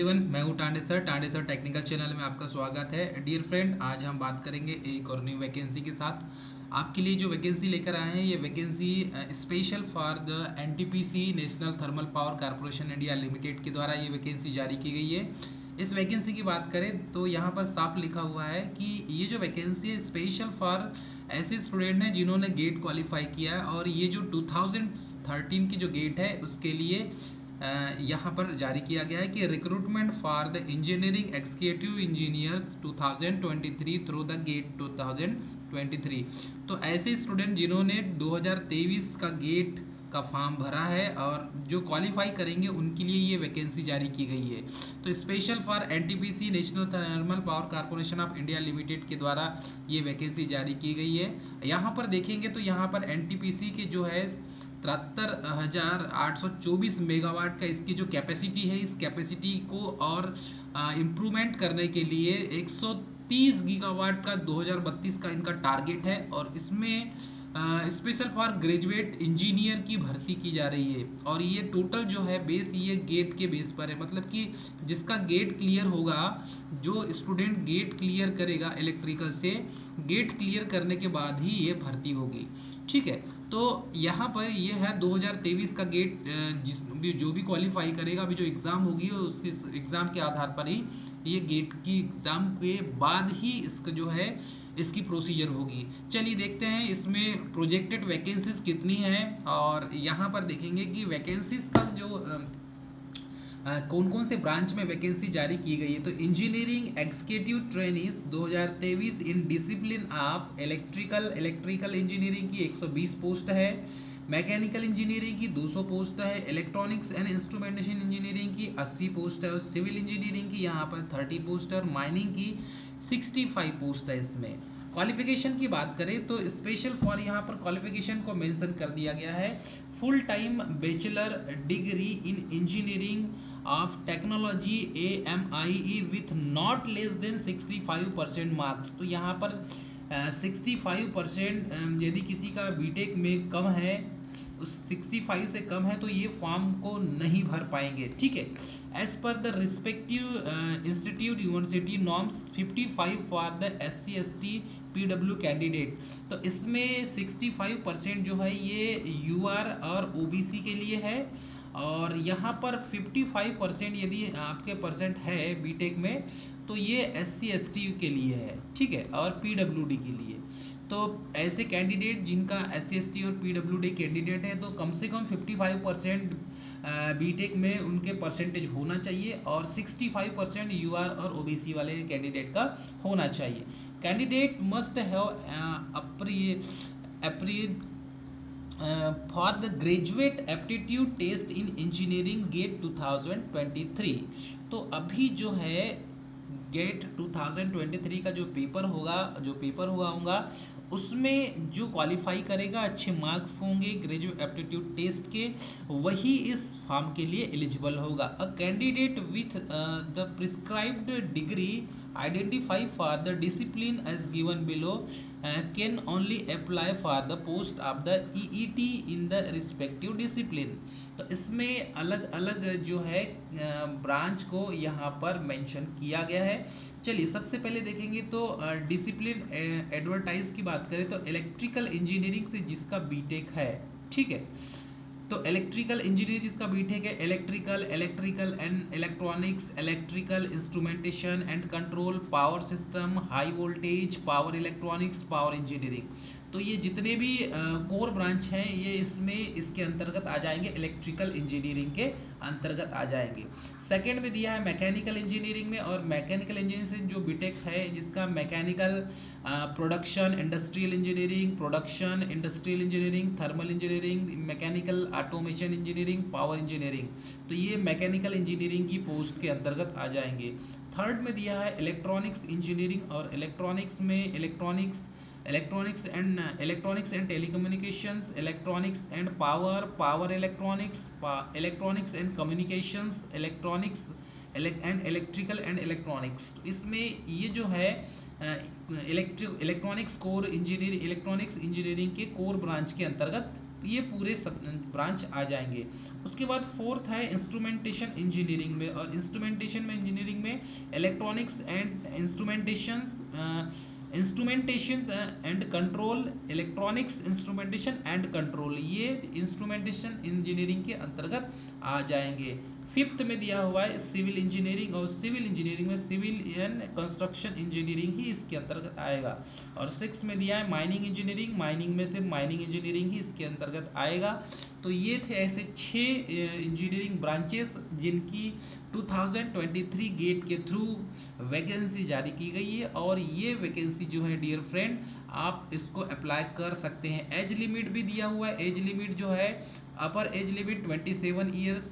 Everyone, मैं हूं Tande sir technical channel में आपका स्वागत है। डियर फ्रेंड, आज हम बात करेंगे एक और न्यू वैकेंसी के साथ। आपके लिए जो वैकेंसी लेकर आए हैं, ये vacancy special for the NTPC national thermal power corporation India limited के द्वारा ये वैकेंसी जारी की गई है। इस वैकेंसी की बात करें तो यहाँ पर साफ लिखा हुआ है कि ये जो वैकेंसी है स्पेशल फॉर ऐसे स्टूडेंट हैं जिन्होंने गेट क्वालिफाई किया है, और ये जो 2013 की जो गेट है उसके लिए यहाँ पर जारी किया गया है कि recruitment for the engineering executive engineers 2023 through the GATE 2023। तो ऐसे स्टूडेंट जिन्होंने 2023 का गेट का फॉर्म भरा है और जो क्वालिफाई करेंगे उनके लिए ये वैकेंसी जारी की गई है। तो special for NTPC national thermal power corporation of India limited के द्वारा ये वैकेंसी जारी की गई है। यहाँ पर देखेंगे तो यहाँ पर एनटीपीसी के जो है 73,824 मेगावाट का इसकी जो कैपेसिटी है, इस कैपेसिटी को और इम्प्रूवमेंट करने के लिए 130 गीगावाट का 2032 का इनका टारगेट है, और इसमें स्पेशल फॉर ग्रेजुएट इंजीनियर की भर्ती की जा रही है। और ये टोटल जो है बेस ये गेट के बेस पर है, मतलब कि जिसका गेट क्लियर होगा, जो स्टूडेंट गेट क्लियर करेगा इलेक्ट्रिकल से, गेट क्लियर करने के बाद ही ये भर्ती होगी। ठीक है, तो यहाँ पर ये है 2023 का गेट। जो भी क्वालिफाई करेगा, अभी जो एग्ज़ाम होगी उसके एग्ज़ाम के आधार पर ही, ये गेट की एग्ज़ाम के बाद ही इसका जो है इसकी प्रोसीजर होगी। चलिए देखते हैं इसमें प्रोजेक्टेड वैकेंसीज कितनी हैं, और यहाँ पर देखेंगे कि वैकेंसीज का जो कौन कौन से ब्रांच में वैकेंसी जारी की गई है। तो engineering executive trainees 2023 in discipline of electrical engineering की 120 पोस्ट है, मैकेनिकल इंजीनियरिंग की 200 पोस्ट है, इलेक्ट्रॉनिक्स एंड इंस्ट्रूमेंटेशन इंजीनियरिंग की 80 पोस्ट है, और सिविल इंजीनियरिंग की यहाँ पर 30 पोस्ट है, और माइनिंग की 65 पोस्ट है। इसमें क्वालिफिकेशन की बात करें तो स्पेशल फॉर यहाँ पर क्वालिफिकेशन को मेंशन कर दिया गया है, full time bachelor degree in engineering of technology AMIE with not less than 65% marks. तो यहाँ पर 65% यदि किसी का बीटेक में कम है, उस 65 से कम है, तो ये फॉर्म को नहीं भर पाएंगे। ठीक है, as per the respective institute university norms 55 for the SC ST PW candidate. तो इसमें 65% जो है ये UR और OBC के लिए है, और यहाँ पर 55% यदि आपके परसेंट है बीटेक में, तो ये SC ST के लिए है। ठीक है, और PWD के लिए। तो ऐसे कैंडिडेट जिनका SC ST और PWD कैंडिडेट है, तो कम से कम 55% बीटेक में उनके परसेंटेज होना चाहिए, और 65% UR और OBC वाले कैंडिडेट का होना चाहिए। Candidate must have for the graduate aptitude test in engineering GATE 2023। तो अभी जो है गेट 2023 का जो पेपर होगा उसमें जो क्वालिफाई करेगा, अच्छे मार्क्स होंगे ग्रेजुएट एप्टीट्यूड टेस्ट के, वही इस फॉर्म के लिए एलिजिबल होगा। A candidate with the prescribed degree identify for the discipline as given below can only apply for the post of the EET in the respective discipline. तो इसमें अलग अलग जो है ब्रांच को यहाँ पर मेंशन किया गया है। चलिए सबसे पहले देखेंगे तो डिसिप्लिन एडवर्टाइज की बात करें तो इलेक्ट्रिकल इंजीनियरिंग से जिसका बीटेक है, ठीक है, तो इलेक्ट्रिकल इंजीनियरिंग जिसका बीटेक है, electrical and electronics, electrical instrumentation and control, power system, high voltage, power electronics, power engineering. तो ये जितने भी कोर ब्रांच हैं ये इसमें इसके अंतर्गत आ जाएंगे, इलेक्ट्रिकल इंजीनियरिंग के अंतर्गत आ जाएंगे। सेकंड में दिया है मैकेनिकल इंजीनियरिंग में, और मैकेनिकल इंजीनियरिंग से जो बीटेक है जिसका mechanical production industrial engineering, thermal engineering, mechanical automation engineering, power engineering, तो ये मैकेनिकल इंजीनियरिंग की पोस्ट के अंतर्गत आ जाएंगे। थर्ड में दिया है इलेक्ट्रॉनिक्स इंजीनियरिंग, और इलेक्ट्रॉनिक्स में electronics and telecommunications, electronics and power electronics and communications, electronics and electrical and electronics. तो इसमें ये जो है इलेक्ट्रॉनिक्स इंजीनियरिंग के कोर ब्रांच के अंतर्गत ये पूरे सब ब्रांच आ जाएंगे। उसके बाद फोर्थ है इंस्ट्रूमेंटेशन इंजीनियरिंग में, और इंस्ट्रूमेंटेशन में इंजीनियरिंग में electronics and instrumentation and control, electronics instrumentation and control, ये इंस्ट्रूमेंटेशन इंजीनियरिंग के अंतर्गत आ जाएंगे। फिफ्थ में दिया हुआ है सिविल इंजीनियरिंग, और सिविल इंजीनियरिंग में सिविल एंड कंस्ट्रक्शन इंजीनियरिंग ही इसके अंतर्गत आएगा। और सिक्स में दिया है माइनिंग इंजीनियरिंग, माइनिंग में से माइनिंग इंजीनियरिंग ही इसके अंतर्गत आएगा। तो ये थे ऐसे 6 इंजीनियरिंग ब्रांचेस जिनकी 2023 गेट के थ्रू वैकेंसी जारी की गई है, और ये वैकेंसी जो है डियर फ्रेंड आप इसको अप्लाई कर सकते हैं। एज लिमिट भी दिया हुआ है, एज लिमिट जो है अपर एज लिमिट 27 ईयर्स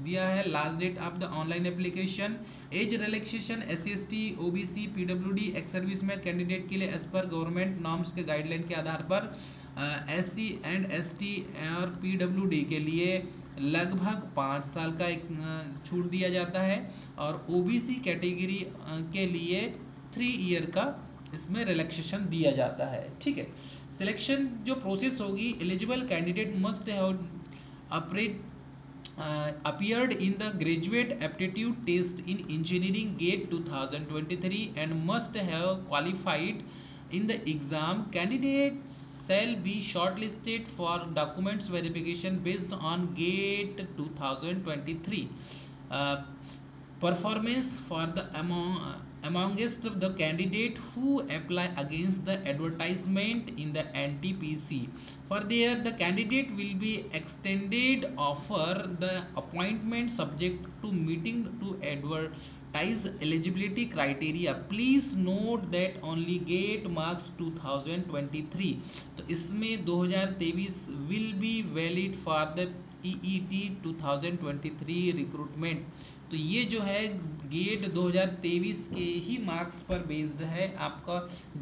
दिया है, last date of the online application. Age relaxation SC ST OBC PWD ex serviceman candidate के लिए एज पर गवर्नमेंट नॉर्म्स के गाइडलाइन के आधार पर SC and ST और PWD के लिए लगभग 5 साल का एक छूट दिया जाता है, और OBC कैटेगरी के लिए 3 ईयर का इसमें रिलैक्सेशन दिया जाता है। ठीक है, सिलेक्शन जो प्रोसेस होगी, eligible candidate must have appeared in the graduate aptitude test in engineering gate 2023 and must have qualified in the exam. Candidates shall be shortlisted for documents verification based on gate 2023 performance for the amongst the candidate who apply against the advertisement in the NTPC. Further, the candidate will be extended offer the appointment subject to meeting to advertise eligibility criteria. Please note that only gate marks 2023, तो इसमें 2023 will be valid for the EET 2023 recruitment. तो ये जो है gate 2023 के ही marks पर based है, आपका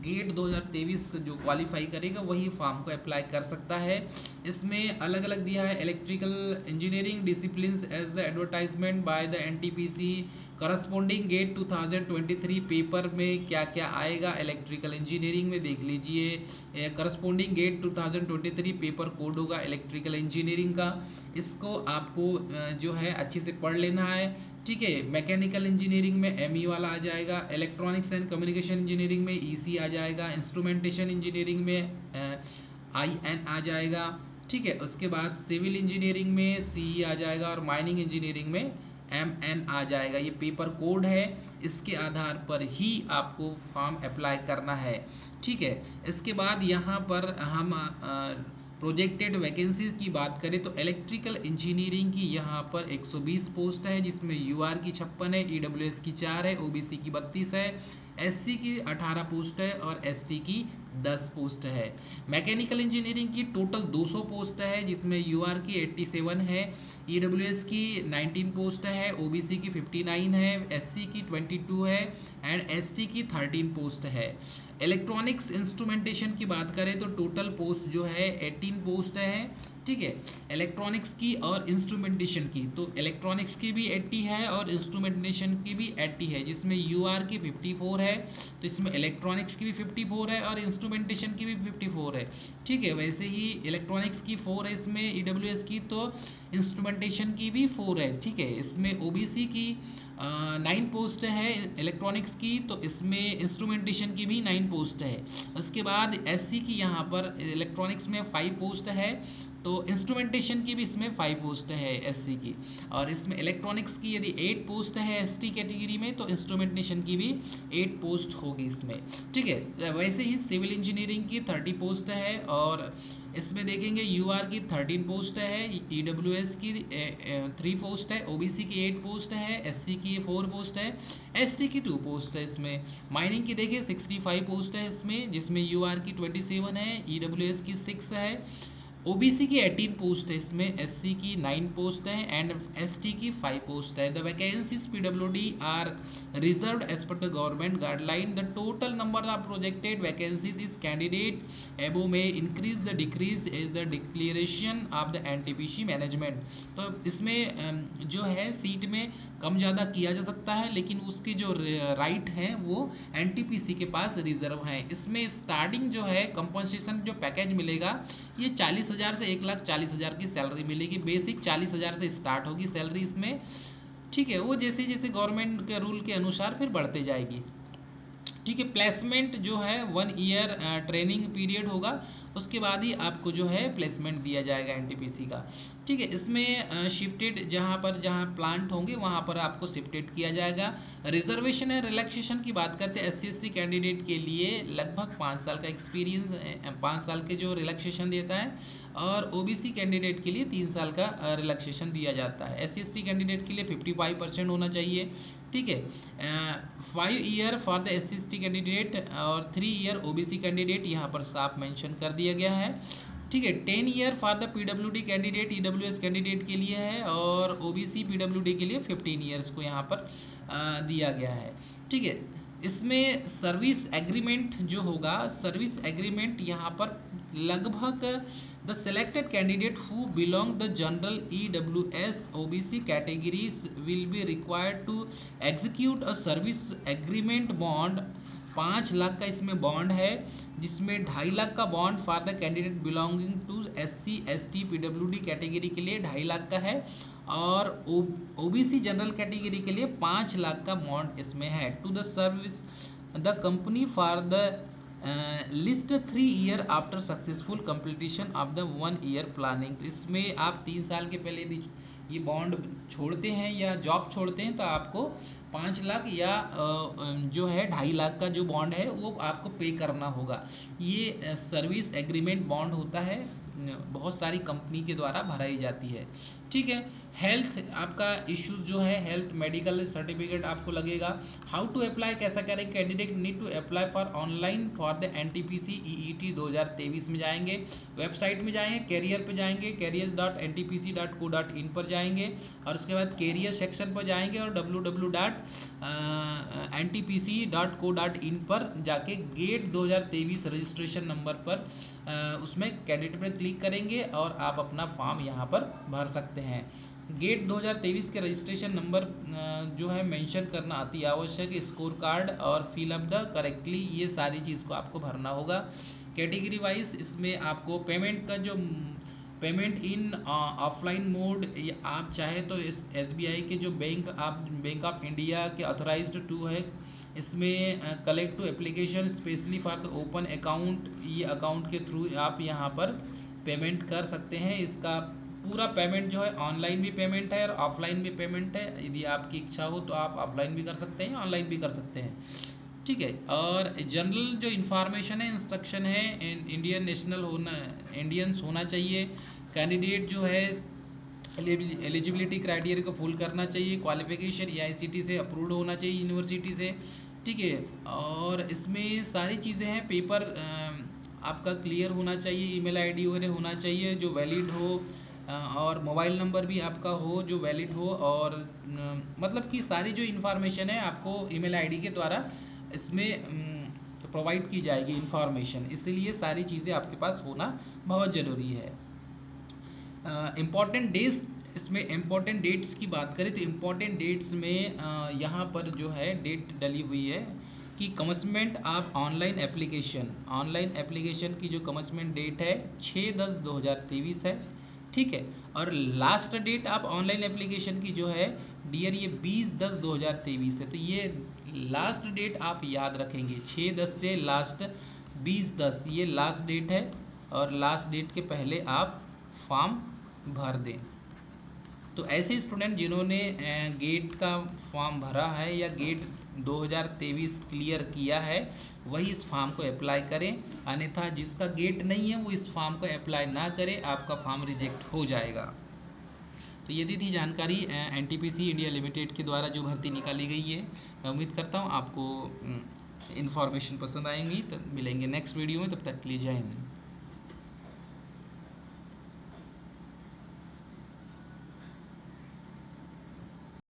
गेट 2023 जो क्वालिफाई करेगा वही फॉर्म को अप्लाई कर सकता है। इसमें अलग अलग दिया है, electrical engineering disciplines as the advertisement by the NTPC, corresponding GATE 2023 paper में क्या क्या आएगा, इलेक्ट्रिकल इंजीनियरिंग में देख लीजिए करस्पॉन्डिंग गेट 2023 पेपर कोड होगा इलेक्ट्रिकल इंजीनियरिंग का, इसको आपको जो है अच्छे से पढ़ लेना है। ठीक है, मैकेनिकल इंजीनियरिंग में ME वाला आ जाएगा, इलेक्ट्रॉनिक्स एंड कम्युनिकेशन इंजीनियरिंग में EC आ जाएगा, इंस्ट्रूमेंटेशन इंजीनियरिंग में IN आ जाएगा। ठीक है, उसके बाद सिविल इंजीनियरिंग में CE आ जाएगा, और माइनिंग इंजीनियरिंग में MN आ जाएगा। ये पेपर कोड है, इसके आधार पर ही आपको फॉर्म अप्लाई करना है। ठीक है, इसके बाद यहाँ पर हम प्रोजेक्टेड वैकेंसीज की बात करें तो इलेक्ट्रिकल इंजीनियरिंग की यहाँ पर 120 पोस्ट है, जिसमें UR की 56 है, EWS की 4 है, OBC की 32 है, SC की 18 पोस्ट है, और ST की 10 पोस्ट है। मैकेनिकल इंजीनियरिंग की टोटल 200 पोस्ट है, जिसमें UR की 87 है, EWS की 19 पोस्ट है, OBC की 59 है, SC की 22 है, एंड ST की 13 पोस्ट है। इलेक्ट्रॉनिक्स इंस्ट्रूमेंटेशन की बात करें तो टोटल पोस्ट जो है 18 पोस्ट है। ठीक है, इलेक्ट्रॉनिक्स की और इंस्ट्रूमेंटेशन की, तो इलेक्ट्रॉनिक्स की भी 80 है और इंस्ट्रूमेंटेशन की भी 80 है, जिसमें UR की 54 है, तो इसमें इलेक्ट्रॉनिक्स की भी 54 है और इंस्ट्रूमेंटेशन की भी 54 है। ठीक है, वैसे ही इलेक्ट्रॉनिक्स की 4 है इसमें, EWS की, तो इंस्ट्रूमेंटेशन की भी 4 है। ठीक है, इसमें OBC की 9 पोस्ट है इलेक्ट्रॉनिक्स की, तो इसमें इंस्ट्रूमेंटेशन की भी 9 पोस्ट है। उसके बाद SC की यहाँ पर इलेक्ट्रॉनिक्स में 5 पोस्ट है, तो इंस्ट्रूमेंटेशन की भी इसमें 5 पोस्ट है SC की, और इसमें इलेक्ट्रॉनिक्स की यदि 8 पोस्ट है ST कैटेगरी में, तो इंस्ट्रूमेंटेशन की भी 8 पोस्ट होगी इसमें। ठीक है, वैसे ही सिविल इंजीनियरिंग की 30 पोस्ट है, और इसमें देखेंगे UR की 13 पोस्ट है, EWS की 3 पोस्ट है, OBC की 8 पोस्ट है, SC की 4 पोस्ट है, ST की 2 पोस्ट है। इसमें माइनिंग की देखिए 65 पोस्ट है इसमें, जिसमें UR की 27 है, EWS की 6 है, OBC की 18 पोस्ट है इसमें, SC की 9 पोस्ट है, एंड ST की 5 पोस्ट है। The vacancies PWD are reserved as per the government guideline. The total number of projected vacancies is candidate above में increase the decrease as the declaration of the NTPC management. तो इसमें जो है seat में कम ज़्यादा किया जा सकता है, लेकिन उसकी जो राइट है वो NTPC के पास रिजर्व है। इसमें स्टार्टिंग जो है कंपनसेशन जो पैकेज मिलेगा ये 40 40,000 से 1,40,000 की सैलरी मिलेगी। बेसिक 40,000 से स्टार्ट होगी सैलरी इसमें, ठीक है। वो जैसे जैसे गवर्नमेंट के रूल के अनुसार फिर बढ़ते जाएगी, ठीक है। प्लेसमेंट जो है 1 ईयर ट्रेनिंग पीरियड होगा, उसके बाद ही आपको जो है प्लेसमेंट दिया जाएगा एनटीपीसी का, ठीक है। इसमें शिफ्टेड जहाँ प्लांट होंगे वहाँ पर आपको शिफ्टेड किया जाएगा। रिजर्वेशन है रिलैक्सेशन की बात करते हैं, SC/ST कैंडिडेट के लिए लगभग 5 साल का एक्सपीरियंस, 5 साल के जो रिलैक्सेशन देता है, और OBC कैंडिडेट के लिए 3 साल का रिलैक्सेशन दिया जाता है। SC/ST कैंडिडेट के लिए 55% होना चाहिए, ठीक है। 5 year for the SC/ST candidate और 3 ईयर OBC कैंडिडेट, यहाँ पर साफ मेंशन कर दिया गया है, ठीक है। 10 year for the PWD candidate, EWS candidate के लिए है, और OBC PWD के लिए 15 ईयर्स को यहाँ पर दिया गया है, ठीक है। इसमें सर्विस एग्रीमेंट जो होगा, सर्विस एग्रीमेंट यहाँ पर लगभग the selected candidate who belong the general EWS OBC categories will be required to execute a service agreement bond. 5 lakh का इसमें बॉन्ड है, जिसमें 2.5 लाख का bond for the candidate belonging to SC/ST PWD category के लिए 2.5 लाख का है, और OBC जनरल कैटेगरी के लिए 5 लाख का बॉन्ड इसमें है। To the service the company for the list 3 year after successful completion of the 1 year planning. तो इसमें आप 3 साल के पहले यदि ये बॉन्ड छोड़ते हैं या जॉब छोड़ते हैं तो आपको 5 लाख या जो है 2.5 लाख का जो बॉन्ड है वो आपको पे करना होगा। ये सर्विस एग्रीमेंट बॉन्ड होता है, बहुत सारी कंपनी के द्वारा भराई जाती है, ठीक है। हेल्थ आपका इश्यूज जो है, हेल्थ मेडिकल सर्टिफिकेट आपको लगेगा। हाउ टू अप्लाई, कैसा करें, candidate need to apply for online for the NTPC EET 2023 में जाएंगे, वेबसाइट में जाएंगे, कैरियर पे जाएंगे, careers.ntpc.co.in पर जाएंगे, और उसके बाद कैरियर सेक्शन पर जाएंगे और www.ntpc.co.in पर जाके गेट 2023 रजिस्ट्रेशन नंबर पर उसमें कैंडिडेट पर क्लिक करेंगे और आप अपना फॉर्म यहाँ पर भर सकते हैं। गेट 2023 के रजिस्ट्रेशन नंबर जो है मेंशन करना अति आवश्यक, स्कोर कार्ड और फिल अप द करेक्टली, ये सारी चीज़ को आपको भरना होगा। कैटेगरी वाइज इसमें आपको पेमेंट का जो पेमेंट इन ऑफलाइन मोड, आप चाहे तो इस SBI के जो बैंक ऑफ इंडिया के ऑथराइज्ड टू है, इसमें collect to application specially for the open account, ये अकाउंट के थ्रू आप यहाँ पर पेमेंट कर सकते हैं। इसका पूरा पेमेंट जो है ऑनलाइन भी पेमेंट है और ऑफलाइन भी पेमेंट है। यदि आपकी इच्छा हो तो आप ऑफलाइन भी कर सकते हैं, ऑनलाइन भी कर सकते हैं, ठीक है। और जनरल जो इन्फॉर्मेशन है, इंस्ट्रक्शन है, इंडियंस होना चाहिए। कैंडिडेट जो है एलिजिबिलिटी क्राइटेरिया को फुल करना चाहिए, क्वालिफिकेशन AICTE से अप्रूव्ड होना चाहिए यूनिवर्सिटी से, ठीक है। और इसमें सारी चीज़ें हैं, पेपर आपका क्लियर होना चाहिए, ईमेल ID वगैरह होना चाहिए जो वैलिड हो, और मोबाइल नंबर भी आपका हो जो वैलिड हो, और मतलब कि सारी जो इन्फॉर्मेशन है आपको ईमेल ID के द्वारा इसमें प्रोवाइड की जाएगी इन्फॉर्मेशन, इसलिए सारी चीज़ें आपके पास होना बहुत ज़रूरी है। इम्पॉर्टेंट डेट्स, इसमें इम्पॉर्टेंट डेट्स की बात करें तो इम्पॉर्टेंट डेट्स में यहाँ पर जो है डेट डली हुई है कि कमेंसमेंट ऑफ ऑनलाइन एप्लीकेशन की जो कमेंसमेंट डेट है 6/10/2023 है, ठीक है। और लास्ट डेट आप ऑनलाइन एप्लीकेशन की जो है डियर ये 20/10/2023 है, तो ये लास्ट डेट आप याद रखेंगे, 6/10 से लास्ट 20/10 ये लास्ट डेट है, और लास्ट डेट के पहले आप फॉर्म भर दें। तो ऐसे स्टूडेंट जिन्होंने गेट का फॉर्म भरा है या गेट 2023 क्लियर किया है वही इस फॉर्म को अप्लाई करें, अन्यथा जिसका गेट नहीं है वो इस फॉर्म को अप्लाई ना करे, आपका फॉर्म रिजेक्ट हो जाएगा। तो यदि थी जानकारी NTPC इंडिया लिमिटेड के द्वारा जो भर्ती निकाली गई है। मैं उम्मीद करता हूँ आपको इन्फॉर्मेशन पसंद आएंगी। तो मिलेंगे नेक्स्ट वीडियो में, तब तक के लिए जय हिंद।